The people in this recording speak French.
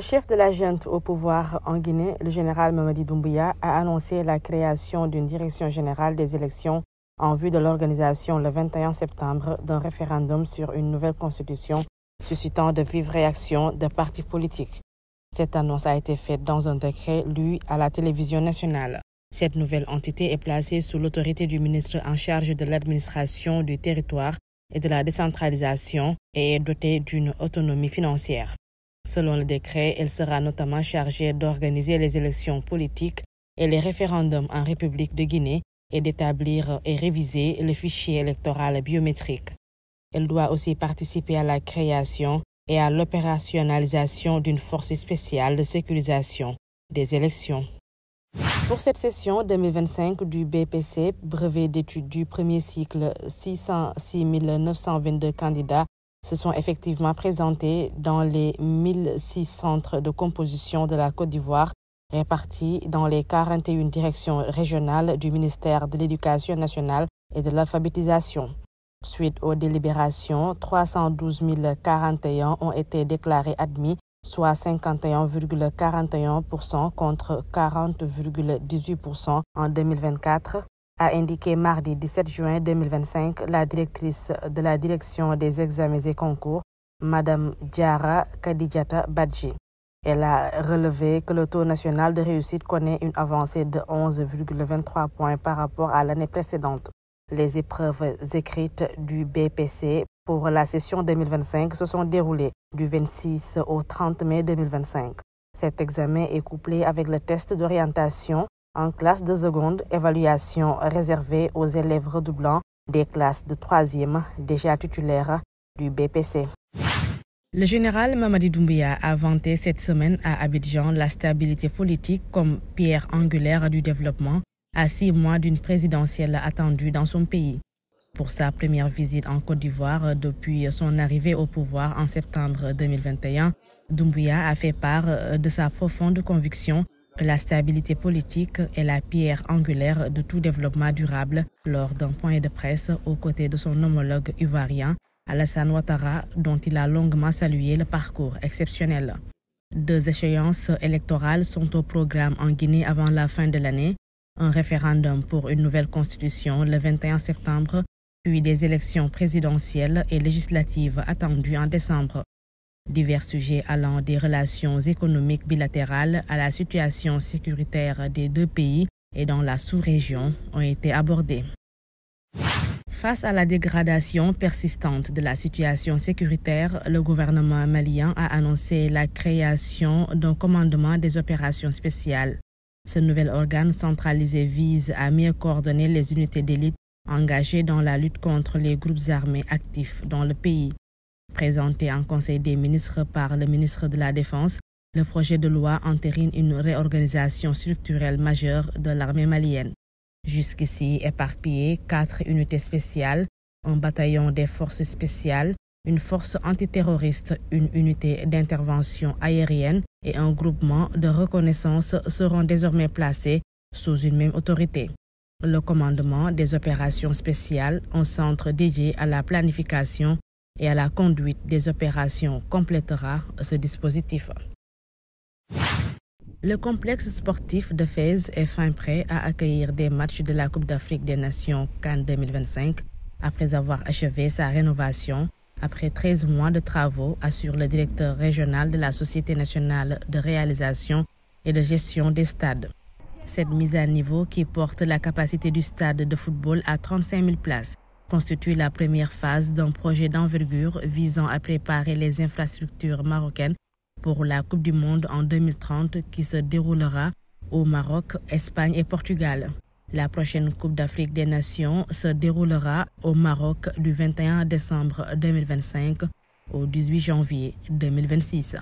chef de la junte au pouvoir en Guinée, le général Mamadi Doumbouya, a annoncé la création d'une direction générale des élections en vue de l'organisation le 21 septembre d'un référendum sur une nouvelle constitution, suscitant de vives réactions de partis politiques. Cette annonce a été faite dans un décret lu à la télévision nationale. Cette nouvelle entité est placée sous l'autorité du ministre en charge de l'administration du territoire et de la décentralisation et est dotée d'une autonomie financière. Selon le décret, elle sera notamment chargée d'organiser les élections politiques et les référendums en République de Guinée et d'établir et réviser le fichier électoral biométrique. Elle doit aussi participer à la création et à l'opérationnalisation d'une force spéciale de sécurisation des élections. Pour cette session 2025 du BPC, brevet d'études du premier cycle, 606 922 candidats se sont effectivement présentés dans les 1006 centres de composition de la Côte d'Ivoire répartis dans les 41 directions régionales du ministère de l'Éducation nationale et de l'alphabétisation. Suite aux délibérations, 312 041 ont été déclarés admis, soit 51,41% contre 40,18% en 2024, a indiqué mardi 17 juin 2025 la directrice de la direction des examens et concours, Mme Diara Kadijata Badji. Elle a relevé que le taux national de réussite connaît une avancée de 11,23 points par rapport à l'année précédente. Les épreuves écrites du BPC pour la session 2025 se sont déroulées du 26 au 30 mai 2025. Cet examen est couplé avec le test d'orientation en classe de seconde, évaluation réservée aux élèves redoublants des classes de 3e déjà titulaires du BPC. Le général Mamadi Doumbouya a vanté cette semaine à Abidjan la stabilité politique comme pierre angulaire du développement à 6 mois d'une présidentielle attendue dans son pays. Pour sa première visite en Côte d'Ivoire depuis son arrivée au pouvoir en septembre 2021, Doumbouya a fait part de sa profonde conviction que la stabilité politique est la pierre angulaire de tout développement durable lors d'un point de presse aux côtés de son homologue ivoirien, Alassane Ouattara, dont il a longuement salué le parcours exceptionnel. 2 échéances électorales sont au programme en Guinée avant la fin de l'année, un référendum pour une nouvelle constitution le 21 septembre, puis des élections présidentielles et législatives attendues en décembre. Divers sujets allant des relations économiques bilatérales à la situation sécuritaire des 2 pays et dans la sous-région ont été abordés. Face à la dégradation persistante de la situation sécuritaire, le gouvernement malien a annoncé la création d'un commandement des opérations spéciales. Ce nouvel organe centralisé vise à mieux coordonner les unités d'élite engagées dans la lutte contre les groupes armés actifs dans le pays. Présenté en Conseil des ministres par le ministre de la Défense, le projet de loi entérine une réorganisation structurelle majeure de l'armée malienne. Jusqu'ici éparpillées 4 unités spéciales, un bataillon des forces spéciales, une force antiterroriste, une unité d'intervention aérienne et un groupement de reconnaissance seront désormais placés sous une même autorité. Le commandement des opérations spéciales, un centre dédié à la planification et à la conduite des opérations, complétera ce dispositif. Le complexe sportif de Fès est fin prêt à accueillir des matchs de la Coupe d'Afrique des Nations CAN 2025 après avoir achevé sa rénovation. Après 13 mois de travaux, assure le directeur régional de la Société nationale de réalisation et de gestion des stades. Cette mise à niveau, qui porte la capacité du stade de football à 35 000 places, constitue la première phase d'un projet d'envergure visant à préparer les infrastructures marocaines pour la Coupe du Monde en 2030 qui se déroulera au Maroc, Espagne et Portugal. La prochaine Coupe d'Afrique des Nations se déroulera au Maroc du 21 décembre 2025 au 18 janvier 2026.